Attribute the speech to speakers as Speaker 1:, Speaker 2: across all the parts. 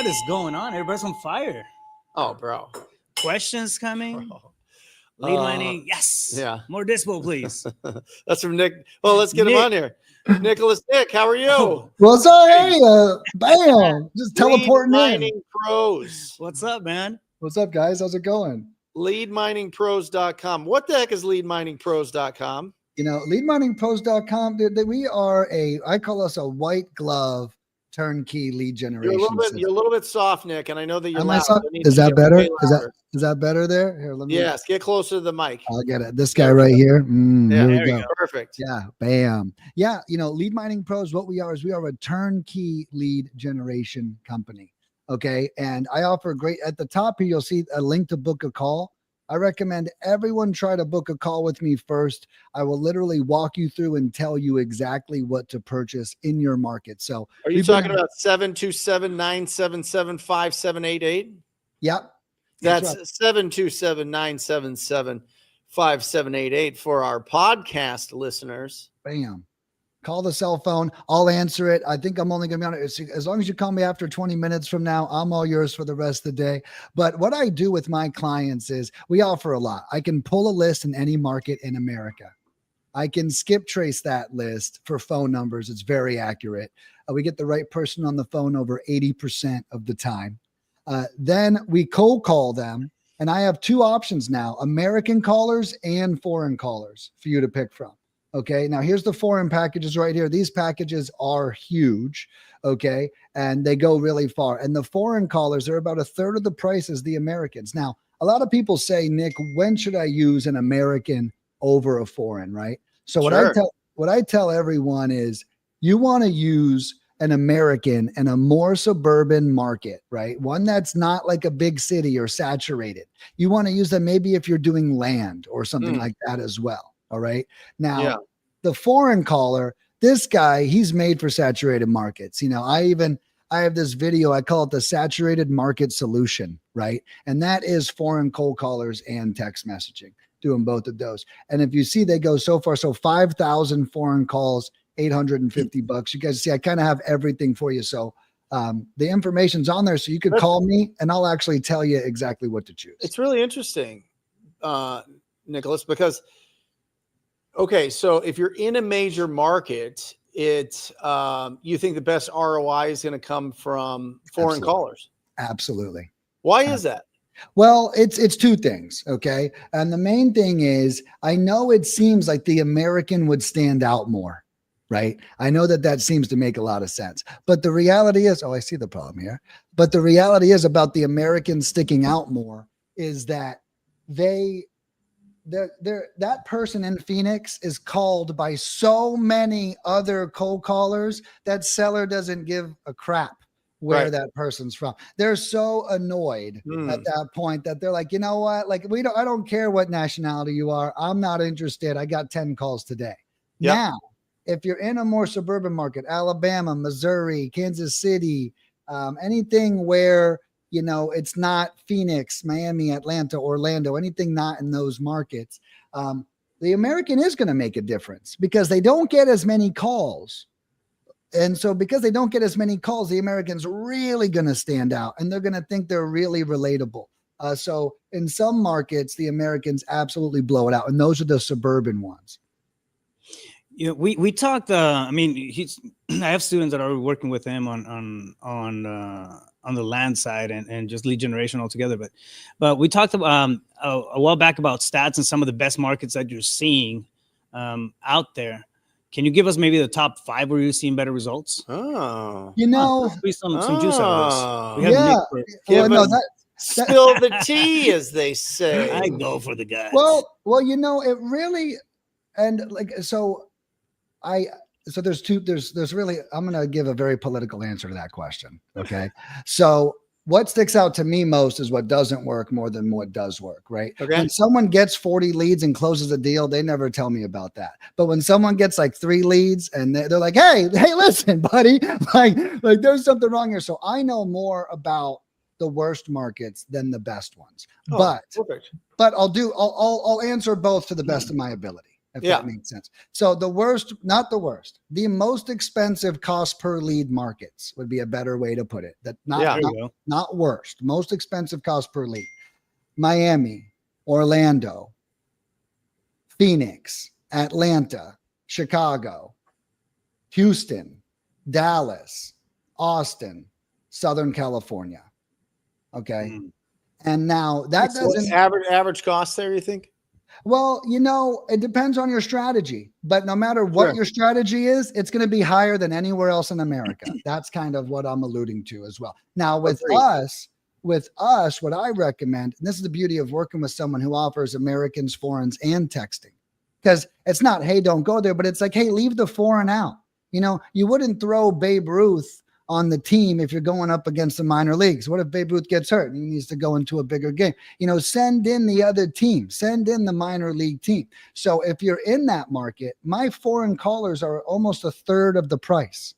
Speaker 1: What is going on? Everybody's on fire.
Speaker 2: Oh, bro.
Speaker 1: Questions coming.
Speaker 2: Bro.
Speaker 1: Lead mining. Yes.
Speaker 2: Yeah.
Speaker 1: More dispo, please.
Speaker 2: That's from Nick. Well, let's get him on here. Nickolas, Nick, how are you?
Speaker 1: Oh.
Speaker 3: What's up? Hey, bam. Just teleporting in.
Speaker 2: LeadMiningPros.
Speaker 1: What's up, man?
Speaker 3: What's up, guys? How's it going?
Speaker 2: LeadMiningPros.com. What the heck is LeadMiningPros.com?
Speaker 3: You know, LeadMiningPros.com, we are I call us a white glove turnkey lead generation.
Speaker 2: You're a little bit soft, Nick, and I know that you're loud.
Speaker 3: Is that better? Is that better there? Here, let me.
Speaker 2: Yes, get closer to the mic.
Speaker 3: I'll get it. This guy right here.
Speaker 2: Yeah,
Speaker 3: here we go.
Speaker 2: Perfect.
Speaker 3: Yeah, bam. Yeah, you know, Lead Mining Pros, what we are is we are a turnkey lead generation company. Okay. And I offer at the top here, you'll see a link to book a call. I recommend everyone try to book a call with me first. I will literally walk you through and tell you exactly what to purchase in your market. So
Speaker 2: are you talking about 727-977-5788?
Speaker 3: Yep.
Speaker 2: That's 727-977-5788 for our podcast listeners.
Speaker 3: Bam. Call the cell phone. I'll answer it. I think I'm only going to be on it. As long as you call me after 20 minutes from now, I'm all yours for the rest of the day. But what I do with my clients is we offer a lot. I can pull a list in any market in America. I can skip trace that list for phone numbers. It's very accurate. We get the right person on the phone over 80% of the time. Then we cold call them. And I have two options now, American callers and foreign callers for you to pick from. Okay, now here's the foreign packages right here. These packages are huge, okay, and they go really far. And the foreign callers are about a third of the price as the Americans. Now, a lot of people say, Nick, when should I use an American over a foreign, right? So what I tell everyone is you want to use an American in a more suburban market, right? One that's not like a big city or saturated. You want to use them maybe if you're doing land or something like that as well. All right. Now, the foreign caller, this guy, he's made for saturated markets. You know, I have this video, I call it the saturated market solution, right? And that is foreign cold callers and text messaging, doing both of those. And if you see, they go so far. So 5,000 foreign calls, $850. You guys see, I kind of have everything for you. So the information's on there. So you could call me and I'll actually tell you exactly what to choose.
Speaker 2: It's really interesting, Nickolas, because okay, so if you're in a major market, it's you think the best ROI is going to come from foreign callers.
Speaker 3: Absolutely.
Speaker 2: Why is that?
Speaker 3: Well, it's two things, okay? And the main thing is I know it seems like the American would stand out more, right? I know that seems to make a lot of sense. But the reality is, I see the problem here. But the reality is about the Americans sticking out more is that that person in Phoenix is called by so many other cold callers that seller doesn't give a crap where that person's from. They're so annoyed at that point that they're like, you know what? Like I don't care what nationality you are. I'm not interested. I got 10 calls today. Yep. Now, if you're in a more suburban market, Alabama, Missouri, Kansas City, anything where you know, it's not Phoenix, Miami, Atlanta, Orlando, anything not in those markets. The American is going to make a difference because they don't get as many calls. And so because they don't get as many calls, the American's really going to stand out and they're going to think they're really relatable. So in some markets, the Americans absolutely blow it out. And those are the suburban ones.
Speaker 1: Yeah, we talked. I mean, I have students that are working with him on the land side and just lead generation altogether. But we talked about a while back about stats and some of the best markets that you're seeing out there. Can you give us maybe the top 5 where you're seeing better results?
Speaker 2: Oh,
Speaker 3: you know,
Speaker 1: some juice out of this.
Speaker 2: Spill the tea, as they say.
Speaker 1: I go for the guys.
Speaker 3: Well, you know, it really, and like so there's really, I'm going to give a very political answer to that question. Okay. So what sticks out to me most is what doesn't work more than what does work, right? Okay. When someone gets 40 leads and closes a deal, they never tell me about that. But when someone gets like 3 leads and they're like, hey, listen, buddy, like there's something wrong here. So I know more about the worst markets than the best ones. But I'll answer both to the best of my ability. if that makes sense. So the worst, not the worst, the most expensive cost per lead markets would be a better way to put it. That not worst, most expensive cost per lead. Miami, Orlando, Phoenix, Atlanta, Chicago, Houston, Dallas, Austin, Southern California. Okay. And now that doesn't
Speaker 2: average cost there, you think?
Speaker 3: Well, it depends on your strategy, but no matter what your strategy is, it's going to be higher than anywhere else in America. That's kind of what I'm alluding to as well. Now with us, what I recommend, and this is the beauty of working with someone who offers Americans, foreigns, and texting, because it's not, hey, don't go there, but it's like, hey, leave the foreign out. You wouldn't throw Babe Ruth on the team if you're going up against the minor leagues. What if Babe Ruth gets hurt and he needs to go into a bigger game? Send in the other team, send in the minor league team. So if you're in that market, my foreign callers are almost a third of the price,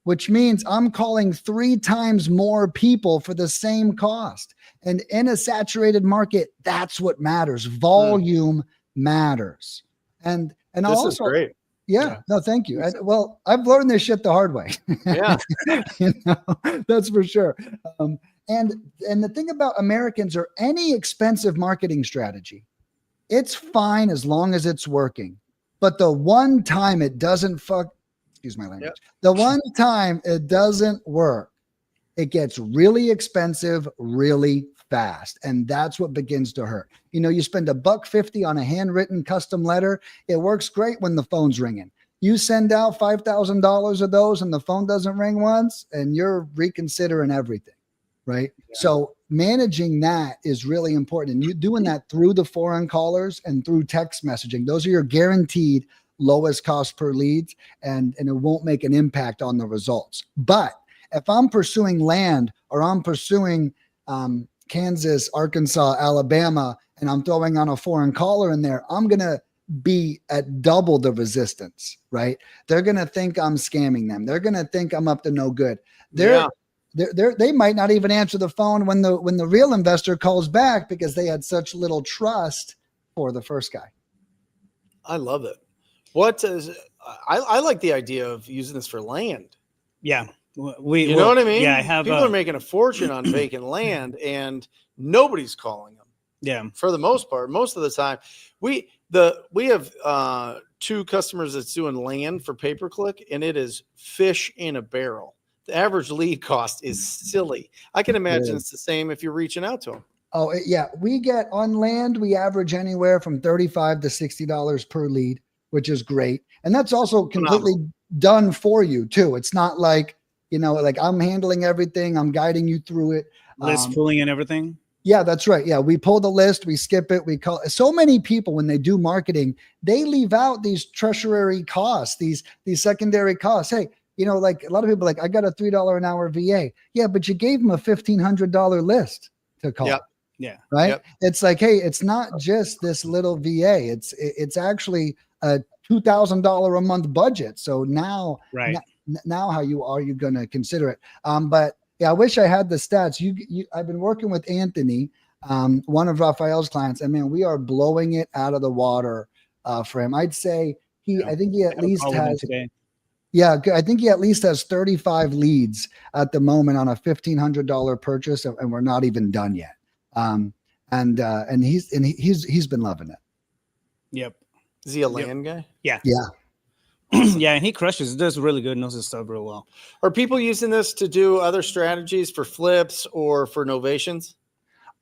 Speaker 3: which means I'm calling 3 times more people for the same cost. And in a saturated market, that's what matters. Volume matters. And
Speaker 2: this
Speaker 3: also,
Speaker 2: is great.
Speaker 3: Yeah, no, thank you. Well, I've learned this shit the hard way.
Speaker 2: Yeah,
Speaker 3: that's for sure. And the thing about Americans or any expensive marketing strategy, it's fine as long as it's working. But the one time it doesn't excuse my language. The one time it doesn't work, it gets really expensive really fast. And that's what begins to hurt. You spend $150 on a handwritten custom letter. It works great when the phone's ringing. You send out $5,000 of those and the phone doesn't ring once and you're reconsidering everything. Right. Yeah. So managing that is really important. And you doing that through the foreign callers and through text messaging. Those are your guaranteed lowest cost per leads, and it won't make an impact on the results. But if I'm pursuing land or I'm pursuing Kansas, Arkansas, Alabama, and I'm throwing on a foreign caller in there, I'm going to be at double the resistance, right? They're going to think I'm scamming them. They're going to think I'm up to no good. They might not even answer the phone when the real investor calls back because they had such little trust for the first guy.
Speaker 2: I love it. I like the idea of using this for land.
Speaker 1: Yeah.
Speaker 2: You know what I mean?
Speaker 1: Yeah, I have.
Speaker 2: People are making a fortune on vacant land, and nobody's calling them.
Speaker 1: Yeah,
Speaker 2: for the most part, most of the time, we have 2 customers that's doing land for pay-per-click, and it is fish in a barrel. The average lead cost is silly. I can imagine it's the same if you're reaching out to them.
Speaker 3: Oh yeah, we get on land. We average anywhere from $35 to $60 per lead, which is great, and that's also completely done for you too. It's not like, like I'm handling everything. I'm guiding you through it.
Speaker 1: List pulling and everything.
Speaker 3: Yeah, that's right. Yeah. We pull the list, we skip it. We call so many people when they do marketing, they leave out these tertiary costs, these secondary costs. Hey, like a lot of people like, I got a $3 an hour VA. Yeah. But you gave them a $1,500 list to call.
Speaker 2: Yep.
Speaker 1: Yeah.
Speaker 3: Right.
Speaker 2: Yep.
Speaker 3: It's like, hey, it's not just this little VA. It's actually a $2,000 a month budget. So now, now how are you going to consider it? But yeah, I wish I had the stats. I've been working with Anthony, one of Raphael's clients, and man, we are blowing it out of the water for him. I'd say I think he at least has today. Yeah, I think he at least has 35 leads at the moment on a $1,500 purchase, and we're not even done yet. And he's been loving it.
Speaker 1: Yep.
Speaker 2: Is he a land guy?
Speaker 1: Yeah.
Speaker 3: Yeah.
Speaker 1: Awesome. Yeah, and he crushes. He does really good. Knows his stuff real well.
Speaker 2: Are people using this to do other strategies for flips or for novations?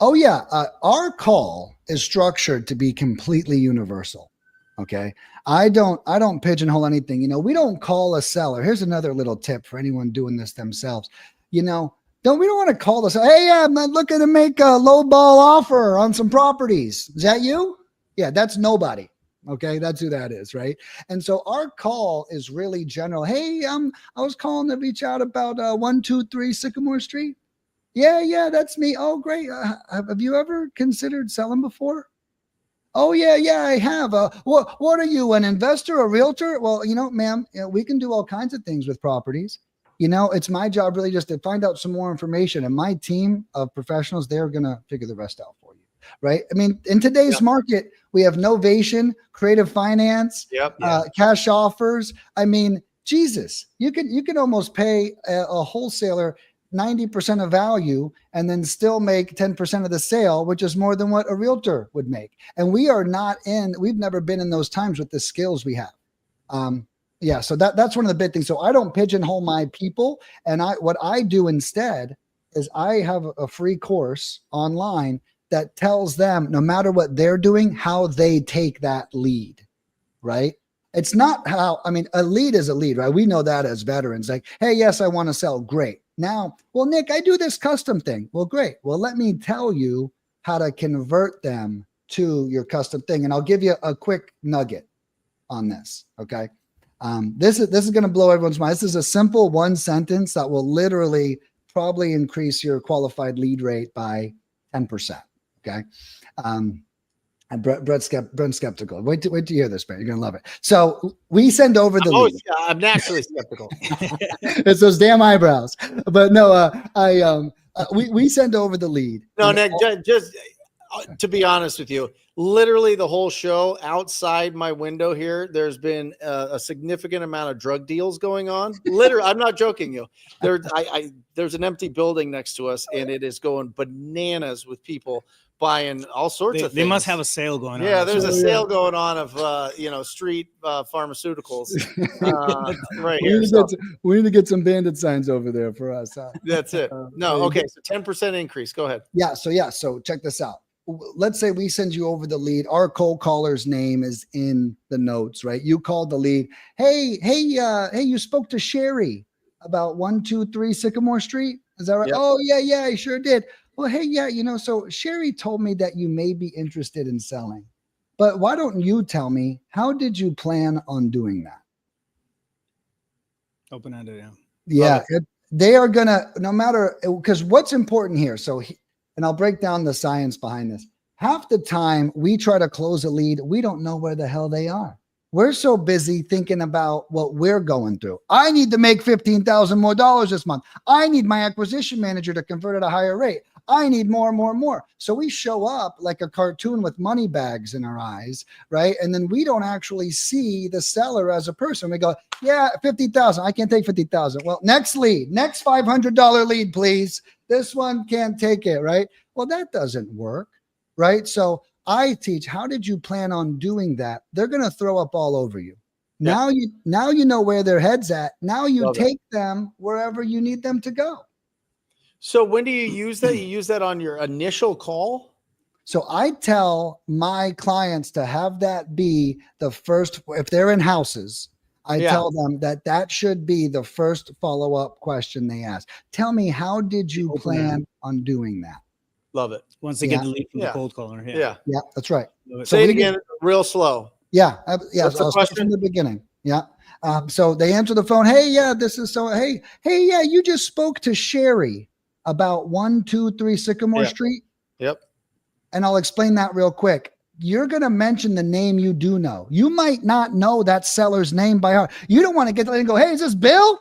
Speaker 3: Oh yeah, our call is structured to be completely universal. Okay, I don't pigeonhole anything. We don't call a seller. Here's another little tip for anyone doing this themselves. We don't want to call this. Hey, I'm looking to make a low ball offer on some properties. Is that you? Yeah, that's nobody. Okay, that's who that is, right? And so our call is really general. Hey, I was calling to reach out about 123 Sycamore Street. Yeah, that's me. Oh, great. Have you ever considered selling before? Oh, yeah, I have. What are you, an investor, a realtor? Well, ma'am, we can do all kinds of things with properties. It's my job really just to find out some more information, and my team of professionals, they're going to figure the rest out for you. right? I mean, in today's market, we have Novation, creative finance, cash offers. I mean, Jesus, you can almost pay a wholesaler 90% of value and then still make 10% of the sale, which is more than what a realtor would make. And we've never been in those times with the skills we have. So that's one of the big things. So I don't pigeonhole my people. And what I do instead is I have a free course online that tells them, no matter what they're doing, how they take that lead, right? It's not how, I mean, a lead is a lead, right? We know that as veterans, like, hey, yes, I want to sell. Great. Now, well, Nick, I do this custom thing. Well, great. Well, let me tell you how to convert them to your custom thing. And I'll give you a quick nugget on this. Okay. This is going to blow everyone's mind. This is a simple one sentence that will literally probably increase your qualified lead rate by 10%. Okay. And Brent's skeptical. Wait to hear this, Brent. You're going to love it. So we send over the lead.
Speaker 2: I'm naturally skeptical.
Speaker 3: It's those damn eyebrows. But no, we send over the lead.
Speaker 2: No, Nick, just to be honest with you, literally the whole show outside my window here, there's been a significant amount of drug deals going on. Literally, I'm not joking you. There's an empty building next to us, and it is going bananas with people buying all sorts of things.
Speaker 1: They must have a sale going on.
Speaker 2: Yeah, there's a sale going on of street pharmaceuticals right here.
Speaker 3: We need to get some bandit signs over there for us.
Speaker 2: That's it. No, okay. So 10% increase. Go ahead.
Speaker 3: So check this out. Let's say we send you over the lead. Our cold caller's name is in the notes, right? You called the lead. Hey, you spoke to Sherry about 123 Sycamore Street. Is that right? Yep. Oh, yeah, I sure did. Well, hey, so Sherry told me that you may be interested in selling, but why don't you tell me, how did you plan on doing that?
Speaker 1: Open-ended,
Speaker 3: they are going to, no matter, because what's important here. And I'll break down the science behind this. Half the time we try to close a lead, we don't know where the hell they are. We're so busy thinking about what we're going through. I need to make $15,000 more this month. I need my acquisition manager to convert at a higher rate. I need more. So we show up like a cartoon with money bags in our eyes, right? And then we don't actually see the seller as a person. We go, yeah, 50,000. I can't take 50,000. Well, next lead, next $500 lead, please. This one can't take it, right? Well, that doesn't work, right? So I teach, how did you plan on doing that? They're going to throw up all over you. Now you know where their head's at. Now you take them wherever you need them to go.
Speaker 2: So when do you use that? You use that on your initial call?
Speaker 3: So I tell my clients to have that be the first, if they're in houses, I tell them that should be the first follow-up question they ask. Tell me, how did you plan on doing that?
Speaker 2: Love it.
Speaker 1: Once they get the lead from the cold caller.
Speaker 3: Yeah, that's right.
Speaker 2: Say it again real slow.
Speaker 3: What's the question? From the beginning. So they answer the phone. Hey, this is so. Hey, you just spoke to Sherry about 123 Sycamore Street.
Speaker 2: Yep.
Speaker 3: And I'll explain that real quick. You're going to mention the name you do know. You might not know that seller's name by heart. You don't want to get there and go, hey, is this Bill?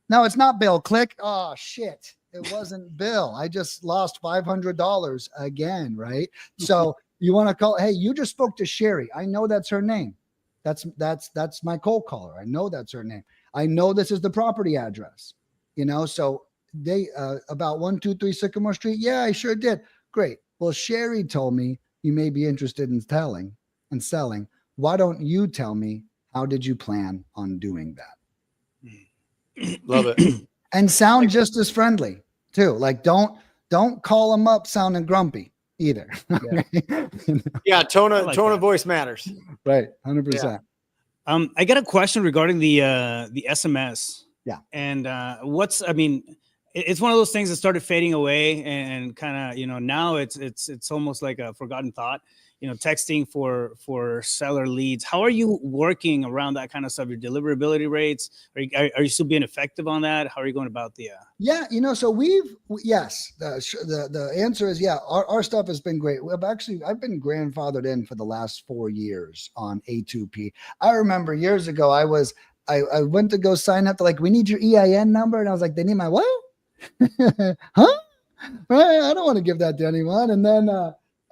Speaker 3: No, it's not Bill. Click. Oh, shit. It wasn't Bill. I just lost $500 again, right? So you want to call, hey, you just spoke to Sherry. I know that's her name. That's my cold caller. I know that's her name. I know this is the property address, so they, about 123 Sycamore Street. Yeah, I sure did. Great. Well, Sherry told me you may be interested in selling. Why don't you tell me, how did you plan on doing that?
Speaker 2: Love it.
Speaker 3: And sound just as friendly too. Like don't call them up sounding grumpy either.
Speaker 2: Tone of voice matters.
Speaker 3: Right. 100%.
Speaker 1: I got a question regarding the SMS.
Speaker 3: Yeah.
Speaker 1: And it's one of those things that started fading away and kind of, now it's almost like a forgotten thought, texting for seller leads. How are you working around that kind of stuff? Your deliverability rates, are you still being effective on that? How are you going about the?
Speaker 3: So the answer is, our stuff has been great. I've been grandfathered in for the last 4 years on A2P. I remember years ago, I went to go sign up to we need your EIN number. And I was like, they need my what? Huh? Right? I don't want to give that to anyone. And then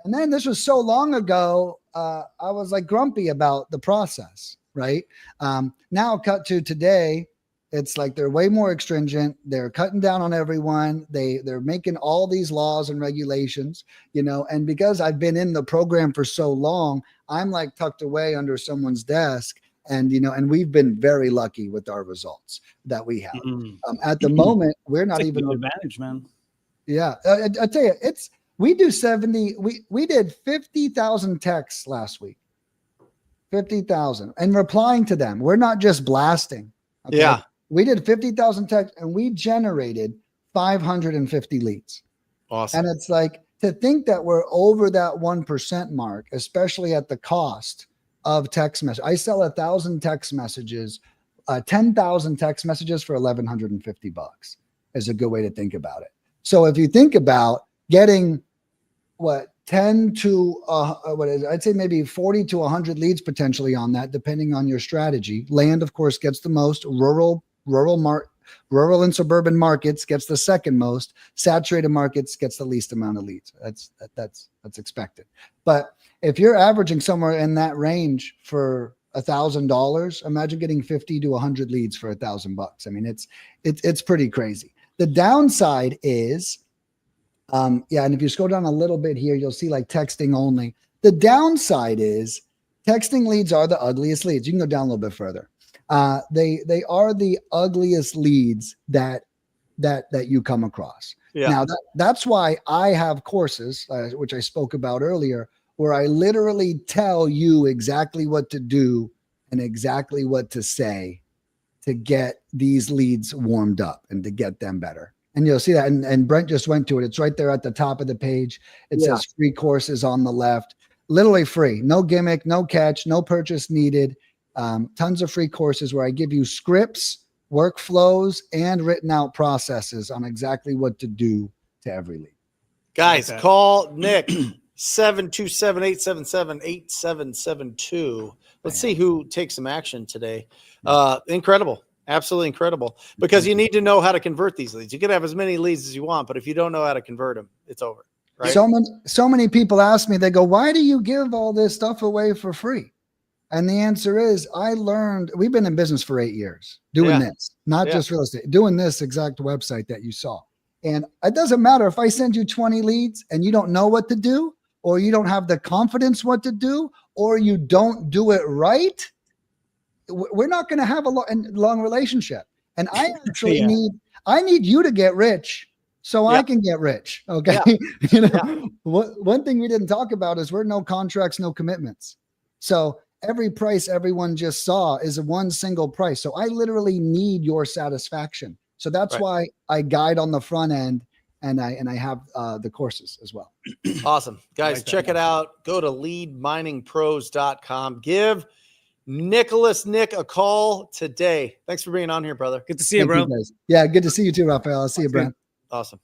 Speaker 3: And then this was so long ago, I was like grumpy about the process, right? Now cut to today, it's like they're way more stringent. They're cutting down on everyone. They're making all these laws and regulations, and because I've been in the program for so long, I'm like tucked away under someone's desk. And, and we've been very lucky with our results that we have. At the moment, we're not even
Speaker 1: an advantage, man.
Speaker 3: Yeah. I tell you, we do 70. We did 50,000 texts last week, 50,000 and replying to them. We're not just blasting.
Speaker 2: Okay? Yeah.
Speaker 3: We did 50,000 texts and we generated 550 leads.
Speaker 2: Awesome.
Speaker 3: And it's like to think that we're over that 1% mark, especially at the cost of text message. I sell 1,000 text messages, 10,000 text messages for $1,150 is a good way to think about it. So if you think about getting 10 to I'd say maybe 40 to 100 leads potentially on that, depending on your strategy. Land, of course, gets the most. Rural and suburban markets gets the second most. Saturated markets gets the least amount of leads. That's expected. But if you're averaging somewhere in that range for $1,000, imagine getting 50 to 100 leads for $1,000. I mean, it's pretty crazy. The downside is, and if you scroll down a little bit here, you'll see like texting only. The downside is texting leads are the ugliest leads. You can go down a little bit further. They are the ugliest leads that you come across. Yeah. Now that's why I have courses, which I spoke about earlier, where I literally tell you exactly what to do and exactly what to say to get these leads warmed up and to get them better. And you'll see that. And Brent just went to it. It's right there at the top of the page. It says free courses on the left, literally free, no gimmick, no catch, no purchase needed. Tons of free courses where I give you scripts, workflows, and written out processes on exactly what to do to every lead.
Speaker 2: Guys, call Nick 727-877-8772. Let's see who takes some action today. Incredible. Absolutely incredible. Because you need to know how to convert these leads. You can have as many leads as you want, but if you don't know how to convert them, it's over. Right?
Speaker 3: So many people ask me, they go, why do you give all this stuff away for free? And the answer is, we've been in business for 8 years doing this, not just real estate, doing this exact website that you saw. And it doesn't matter if I send you 20 leads and you don't know what to do, or you don't have the confidence what to do, or you don't do it right. We're not going to have a long relationship. And I actually need you to get rich so I can get rich. Okay. Yeah. One thing we didn't talk about is we're no contracts, no commitments. So every price everyone just saw is one single price. So I literally need your satisfaction. So that's why I guide on the front end and I have the courses as well.
Speaker 2: Awesome. Guys, check it out. Go to LeadMiningPros.com. Give Nick a call today. Thanks for being on here, brother.
Speaker 1: Good to see you, bro.
Speaker 3: Yeah, good to see you too, Raphael. I'll see you, Brent.
Speaker 2: Awesome.